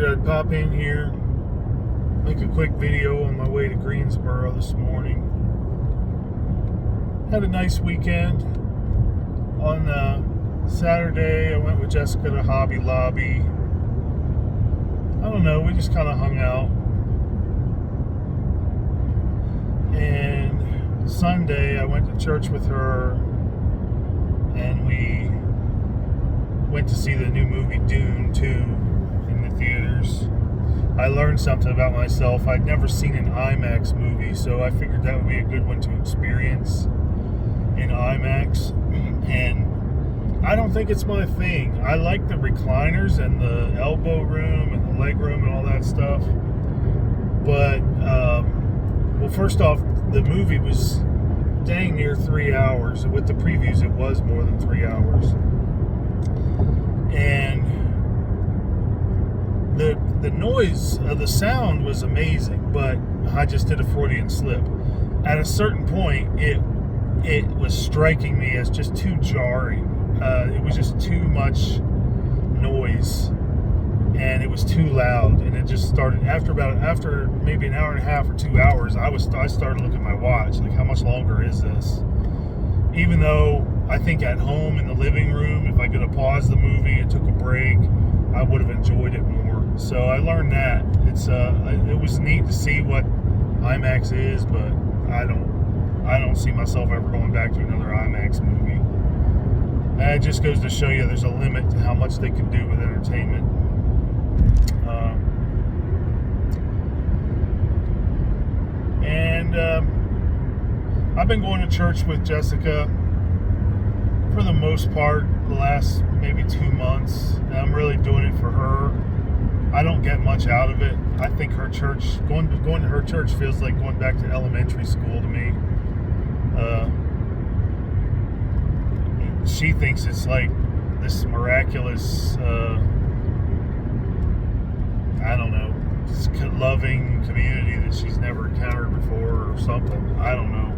figured I'd pop in here, make a quick video on my way to Greensboro this morning. Had a nice weekend. On Saturday, I went with Jessica to Hobby Lobby. I don't know, we just kind of hung out. And Sunday, I went to church with her, and we went to see the new movie Dune 2 in the theaters. I learned something about myself. I'd never seen an IMAX movie, so I figured that would be a good one to experience in IMAX. And I don't think it's my thing. I like the recliners and the elbow room and the leg room and all that stuff. But, well, first off, the movie was dang near 3 hours. With the previews, it was more than 3 hours. And the noise, the sound was amazing, but I just did a Freudian slip. At a certain point, it was striking me as just too jarring. It was just too much noise, and it was too loud, and it just started after maybe an hour and a half or 2 hours. I started looking at my watch, like, how much longer is this? Even though I think at home in the living room, if I could have paused the movie and took a break, I would have enjoyed it more. So I learned that it was neat to see what IMAX is, but I don't see myself ever going back to another IMAX movie. And it just goes to show you there's a limit to how much they can do with entertainment. I've been going to church with Jessica for the most part the last maybe 2 months, and I'm really doing it for her. I don't get much out of it. I think her church, going to her church feels like going back to elementary school to me. She thinks it's like this miraculous, I don't know, loving community that she's never encountered before or something. I don't know.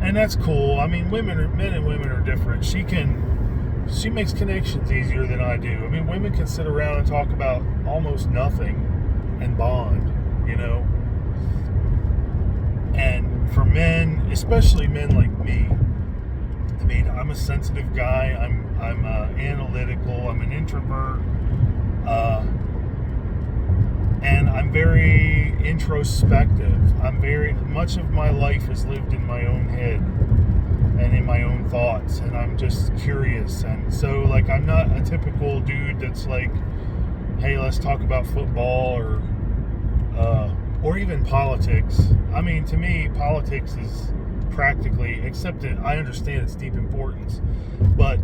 And that's cool. I mean, men and women are different. She makes connections easier than I do. I mean, women can sit around and talk about almost nothing and bond, you know. And for men, especially men like me, I mean, I'm a sensitive guy. I'm analytical. I'm an introvert, and I'm very introspective. Much of my life is lived in my own head and in my own thoughts, and I'm just curious. And so, like, I'm not a typical dude that's like, hey, let's talk about football or even politics. I mean, to me, politics is practically, except that I understand its deep importance, but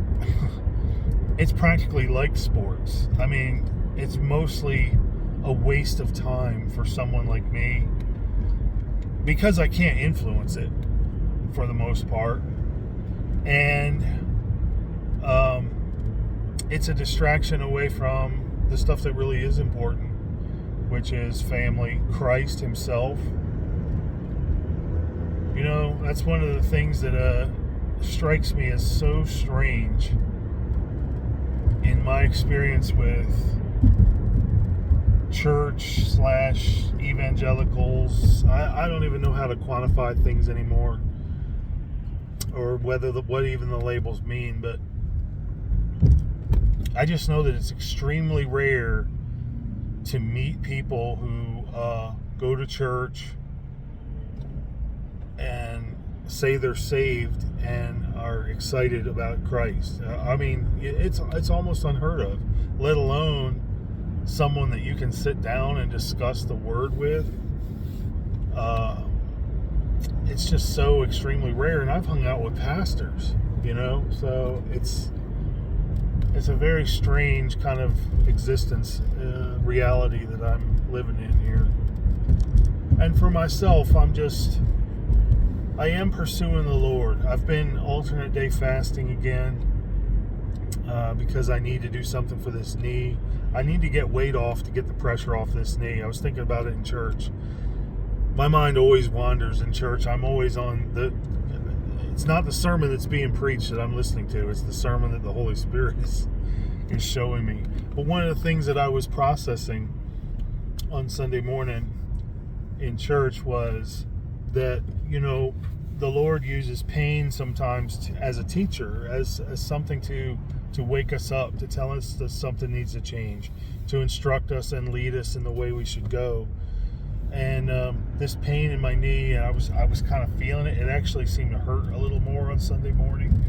it's practically like sports. I mean, it's mostly a waste of time for someone like me because I can't influence it for the most part. And it's a distraction away from the stuff that really is important, which is family, Christ himself. You know, that's one of the things that strikes me as so strange in my experience with church / evangelicals. I don't even know how to quantify things anymore, or what even the labels mean, but I just know that it's extremely rare to meet people who go to church and say they're saved and are excited about Christ. I mean, it's almost unheard of, let alone someone that you can sit down and discuss the word with. It's just so extremely rare, and I've hung out with pastors, you know, so it's a very strange kind of existence, reality that I'm living in here. And for myself, I am pursuing the Lord. I've been alternate day fasting again because I need to do something for this knee. I need to get weight off to get the pressure off this knee. I was thinking about it in church. My mind always wanders in church. I'm always it's not the sermon that's being preached that I'm listening to. It's the sermon that the Holy Spirit is showing me. But one of the things that I was processing on Sunday morning in church was that, the Lord uses pain sometimes as a teacher, as something to wake us up, to tell us that something needs to change, to instruct us and lead us in the way we should go. And this pain in my knee, I was kind of feeling it. It actually seemed to hurt a little more on Sunday morning.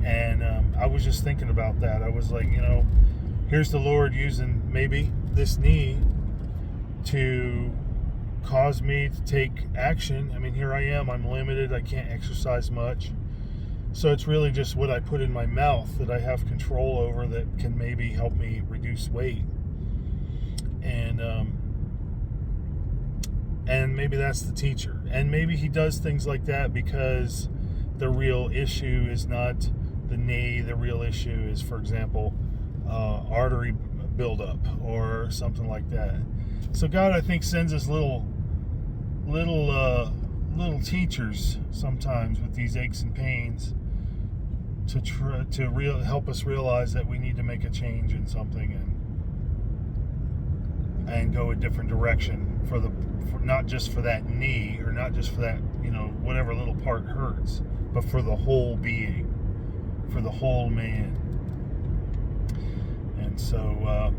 And I was just thinking about that. I was like, here's the Lord using maybe this knee to cause me to take action. I mean, here I am. I'm limited. I can't exercise much. So it's really just what I put in my mouth that I have control over that can maybe help me reduce weight. And maybe that's the teacher. And maybe he does things like that because the real issue is not the knee. The real issue is, for example, artery buildup or something like that. So God, I think, sends us little teachers sometimes with these aches and pains to help us realize that we need to make a change in something and go a different direction for not just for that knee, or not just for that, whatever little part hurts, but for the whole being, for the whole man. And so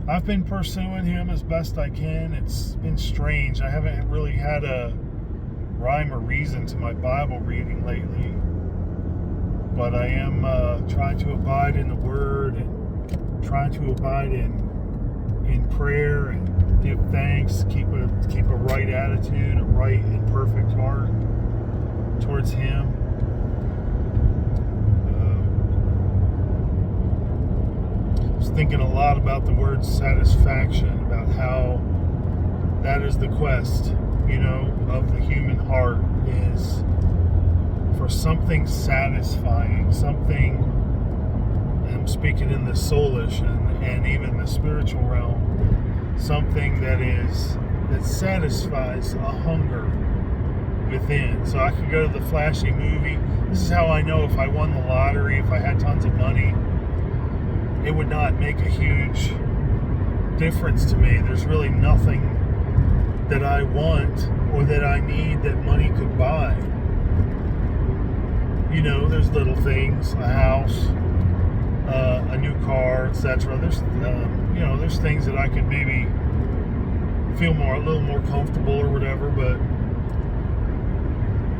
I've been pursuing him as best I can. It's been strange. I haven't really had a rhyme or reason to my Bible reading lately, but I am trying to abide in the Word and trying to abide in prayer and give thanks, keep a right attitude, a right and perfect heart towards him. I was thinking a lot about the word satisfaction, about how that is the quest, of the human heart, is for something satisfying, something, and I'm speaking in the soulish and even the spiritual realm, something that satisfies a hunger within. So I could go to the flashy movie. This is how I know if I won the lottery, if I had tons of money, it would not make a huge difference to me. There's really nothing that I want or that I need that money could buy. There's little things, a house, a new car, etc. There's things that I could maybe feel a little more comfortable or whatever,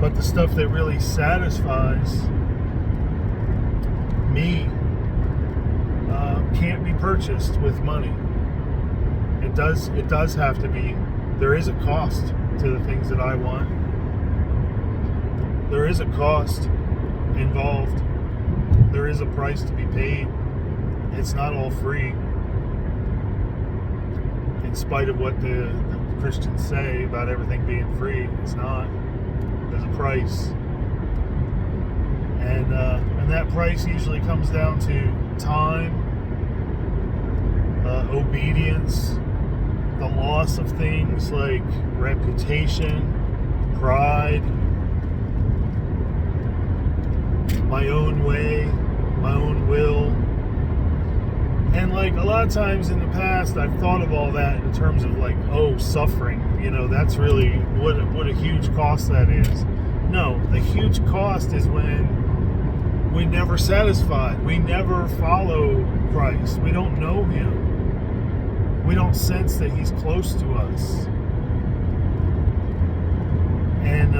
but the stuff that really satisfies me can't be purchased with money. It does have to be. There is a cost to the things that I want. There is a cost involved. There is a price to be paid. It's not all free. In spite of what the Christians say about everything being free, it's not. There's a price. And that price usually comes down to time, obedience, the loss of things like reputation, pride, my own way, my own will. And like a lot of times in the past, I've thought of all that in terms of like, suffering. That's really what a huge cost that is. No, the huge cost is when we never satisfied. We never follow Christ. We don't know him. We don't sense that he's close to us. And,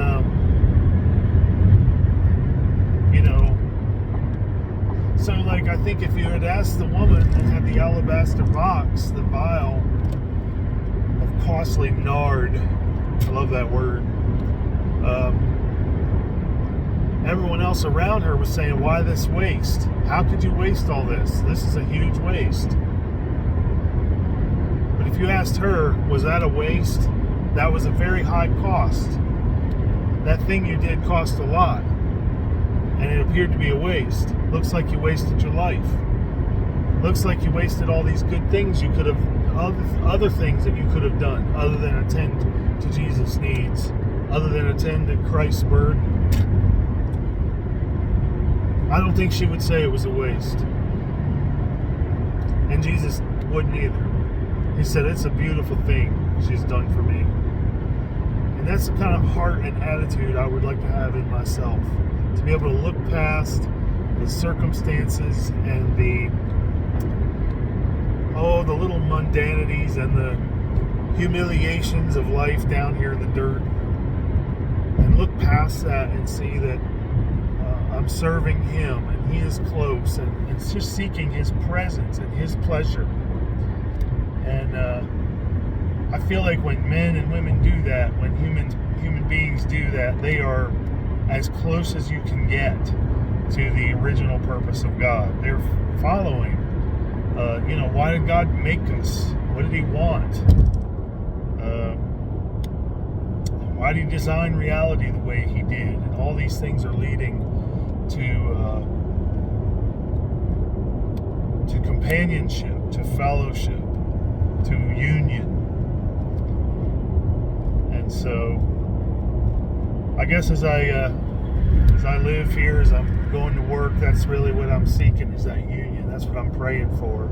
so like, I think if you had asked the woman that had the alabaster box, the vial of costly nard, I love that word, everyone else around her was saying, why this waste? How could you waste all this? This is a huge waste. But if you asked her, was that a waste? That was a very high cost. That thing you did cost a lot. And it appeared to be a waste. Looks like you wasted your life. Looks like you wasted all these good things you could have, other things that you could have done, other than attend to Jesus' needs, other than attend to Christ's burden. I don't think she would say it was a waste. And Jesus wouldn't either. He said, it's a beautiful thing she's done for me. And that's the kind of heart and attitude I would like to have in myself. To be able to look past the circumstances and the little mundanities and the humiliations of life down here in the dirt. And look past that and see that I'm serving Him and He is close and it's just seeking His presence and His pleasure. And I feel like when men and women do that, when human beings do that, they are as close as you can get to the original purpose of God. They're following. Why did God make us? What did He want? Why did He design reality the way He did? And all these things are leading to companionship, to fellowship, to union. And so, I guess as I live here, as I'm going to work, that's really what I'm seeking, is that union. That's what I'm praying for.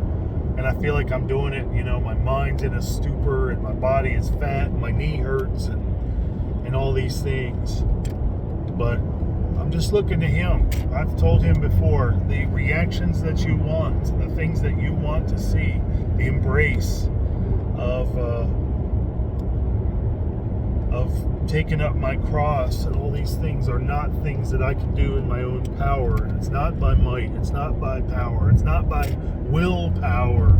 And I feel like I'm doing it, my mind's in a stupor and my body is fat and my knee hurts and all these things. But I'm just looking to Him. I've told Him before, the reactions that you want, the things that you want to see, the embrace of taking up my cross and all these things are not things that I can do in my own power. And it's not by might, it's not by power, it's not by willpower,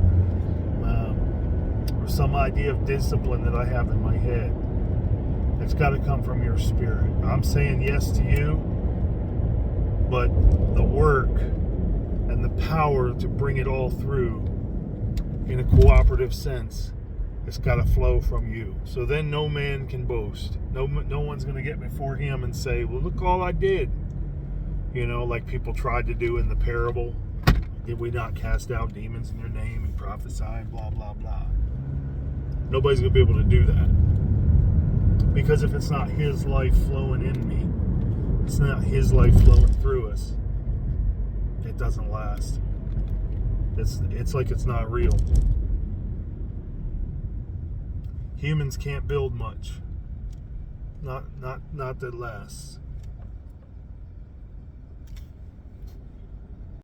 or some idea of discipline that I have in my head. It's got to come from your Spirit. I'm saying yes to you, but the work and the power to bring it all through in a cooperative sense, it's got to flow from you. So then no man can boast. No one's going to get before Him and say, well, look all I did. Like people tried to do in the parable. Did we not cast out demons in your name and prophesy and blah, blah, blah. Nobody's going to be able to do that. Because if it's not His life flowing in me, it's not His life flowing through us, it doesn't last. It's like it's not real. Humans can't build much. Not that lasts.